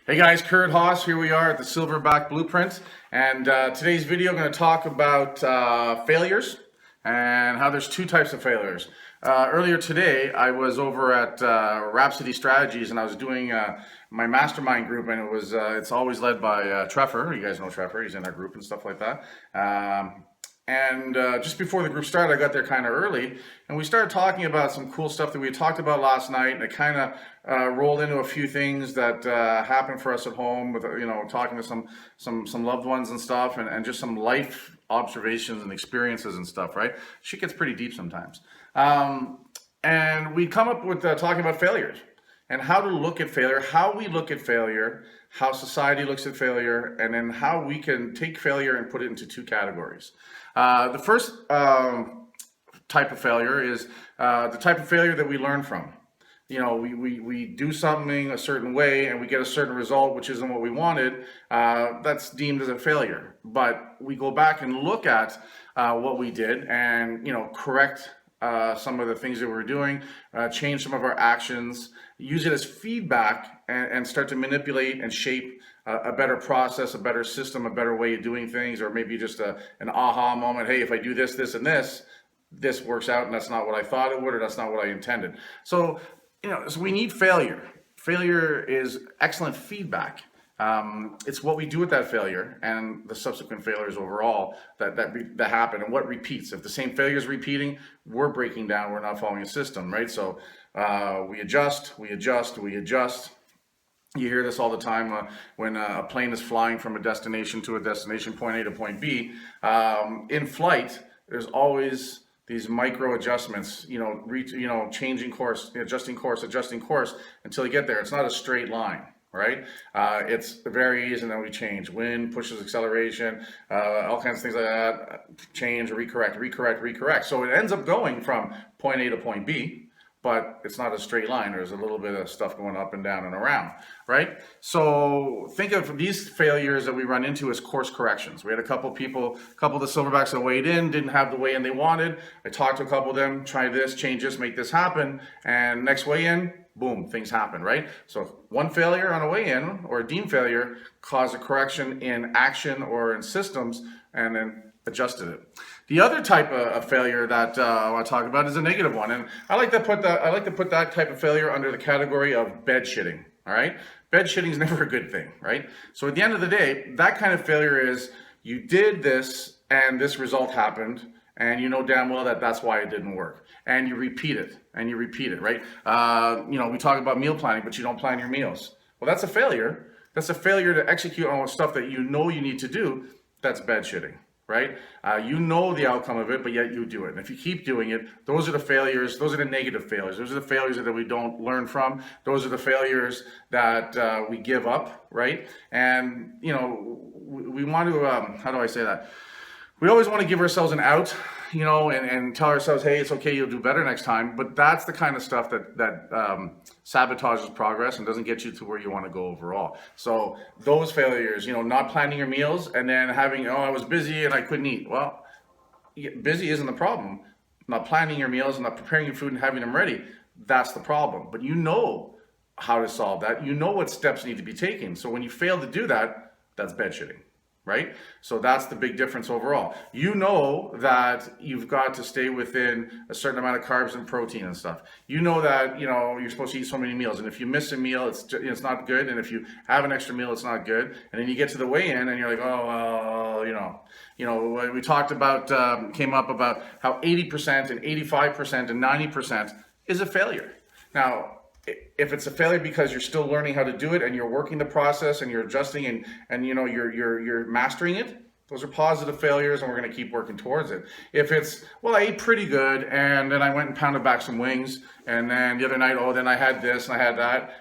Hey guys, Kurt Haas, here we are at the Silverback Blueprint, and today's video I'm going to talk about failures and how there's two types of failures. Earlier today I was over at Rhapsody Strategies and I was doing my mastermind group, and it's always led by Trevor. You guys know Trevor, he's in our group and stuff like that. Just before the group started, I got there kind of early, and we started talking about some cool stuff that we had talked about last night, and it kind of rolled into a few things that happened for us at home with, talking to some loved ones and stuff, and just some life observations and experiences and stuff, right? Shit gets pretty deep sometimes. And we come up with talking about failures and how to look at failure, how we look at failure, how society looks at failure, and then how we can take failure and put it into two categories. The first type of failure is the type of failure that we learn from. We do something a certain way and we get a certain result which isn't what we wanted. That's deemed as a failure. But we go back and look at what we did and correct some of the things that we're doing, change some of our actions, use it as feedback, and start to manipulate and shape a better process, a better system, a better way of doing things, or maybe just an aha moment. Hey, if I do this, this, and this works out, and that's not what I thought it would, or that's not what I intended. So, so we need failure. Failure is excellent feedback. It's what we do with that failure and the subsequent failures overall that happen, and what repeats. If the same failure is repeating, we're breaking down, we're not following a system, right? So we adjust. You hear this all the time when a plane is flying from a destination to a destination, point A to point B. In flight, there's always these micro adjustments, changing course, adjusting course until you get there. It's not a straight line, right? It varies, and then we change. Wind pushes acceleration, all kinds of things like that. Change, recorrect. So it ends up going from point A to point B, but it's not a straight line. There's a little bit of stuff going up and down and around, right? So think of these failures that we run into as course corrections. We had a couple of the Silverbacks that weighed in, didn't have the weigh-in they wanted. I talked to a couple of them, try this, change this, make this happen, and next weigh-in, boom, things happen, right? So one failure on a weigh-in or a deemed failure caused a correction in action or in systems, and then adjusted it. The other type of failure that I want to talk about is a negative one, and I like to put that type of failure under the category of bed shitting. All right, bed shitting is never a good thing, right? So at the end of the day, that kind of failure is you did this and this result happened, and you know damn well that that's why it didn't work, and you repeat it right? We talk about meal planning, but you don't plan your meals. Well, that's a failure. That's a failure to execute on stuff that you know you need to do. That's bed shitting, right? You know the outcome of it, but yet you do it. And if you keep doing it, those are the failures. Those are the negative failures. Those are the failures that we don't learn from. Those are the failures that we give up, right? And, we want to, how do I say that? We always want to give ourselves an out, and tell ourselves, hey, it's okay, you'll do better next time. But that's the kind of stuff that sabotages progress and doesn't get you to where you want to go overall. So those failures, not planning your meals and then having, I was busy and I couldn't eat. Well, busy isn't the problem. Not planning your meals and not preparing your food and having them ready, that's the problem. But you know how to solve that. You know what steps need to be taken. So when you fail to do that, that's bed shitting. Right? So that's the big difference overall. You know that you've got to stay within a certain amount of carbs and protein and stuff. You know that, you're supposed to eat so many meals. And if you miss a meal, it's not good. And if you have an extra meal, it's not good. And then you get to the weigh-in and you're like, we talked about, came up about how 80% and 85% and 90% is a failure. Now, if it's a failure because you're still learning how to do it and you're working the process and you're adjusting and you're mastering it, those are positive failures, and we're going to keep working towards it. If it's, well, I ate pretty good and then I went and pounded back some wings, and then the other night, then I had this and I had that,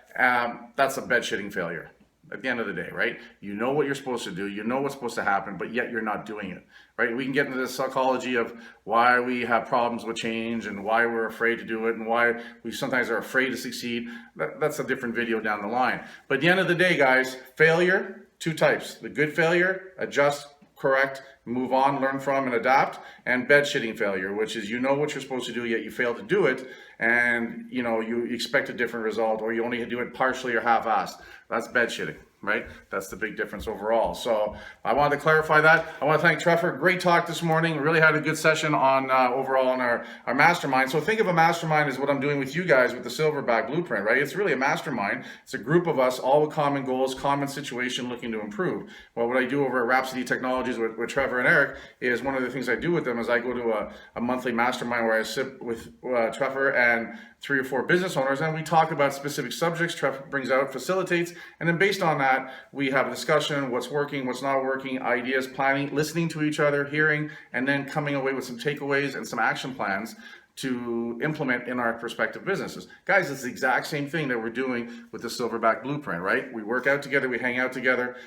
that's a bed shitting failure. At the end of the day, right? You know what you're supposed to do, you know what's supposed to happen, but yet you're not doing it, right? We can get into the psychology of why we have problems with change and why we're afraid to do it and why we sometimes are afraid to succeed. That's a different video down the line. But at the end of the day, guys, failure, two types. The good failure, adjust, correct, move on, learn from, and adapt, and bed shitting failure, which is you know what you're supposed to do, yet you fail to do it, and you expect a different result, or you only do it partially or half-assed. That's bed shitting. right? That's the big difference overall. So I wanted to clarify that. I want to thank Trevor. Great talk this morning. We really had a good session on overall on our mastermind. So think of a mastermind as what I'm doing with you guys with the Silverback blueprint, right? It's really a mastermind. It's a group of us, all with common goals, common situation, looking to improve. Well, what I do over at Rhapsody Technologies with Trevor and Eric is one of the things I do with them is I go to a monthly mastermind where I sit with Trevor and 3 or 4 business owners, and we talk about specific subjects. Trevor brings out, facilitates, and then based on that, we have a discussion, what's working, what's not working, ideas, planning, listening to each other, hearing, and then coming away with some takeaways and some action plans to implement in our prospective businesses. Guys, it's the exact same thing that we're doing with the Silverback blueprint, right? We work out together, we hang out together,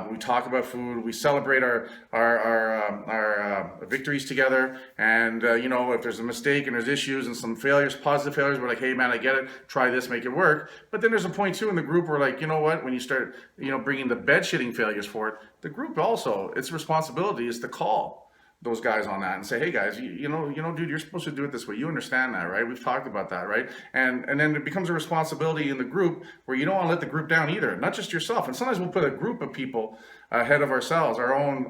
we talk about food, we celebrate our victories together, and you know, if there's a mistake and there's issues and some failures, positive failures, we're like, hey man, I get it, try this, make it work. But then there's a point too in the group where like, you know what, when you start, you know, bringing the bed shitting failures for it, the group also, its responsibility is to call those guys on that and say, hey guys, you know, dude, you're supposed to do it this way. You understand that, right? We've talked about that, right? And then it becomes a responsibility in the group where you don't want to let the group down either, not just yourself. And sometimes we'll put a group of people ahead of ourselves, our own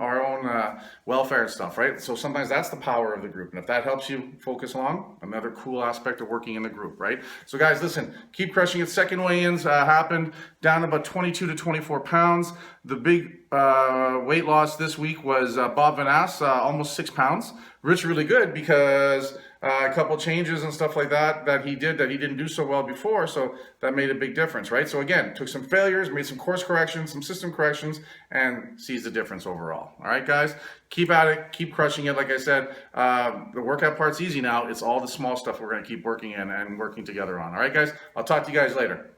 welfare and stuff, right? So sometimes that's the power of the group. And if that helps you focus along, another cool aspect of working in the group, right? So guys, listen, keep crushing it. Second weigh-ins happened, down about 22 to 24 pounds. The big weight loss this week was Bob Van Ass, almost 6 pounds. Rich really good because a couple changes and stuff like that he didn't do so well before, so that made a big difference, right? So again, took some failures, made some course corrections, some system corrections, and sees the difference overall. All right, guys, keep at it, keep crushing it. Like I said, the workout part's easy now. It's all the small stuff we're going to keep working in and working together on. All right, guys, I'll talk to you guys later.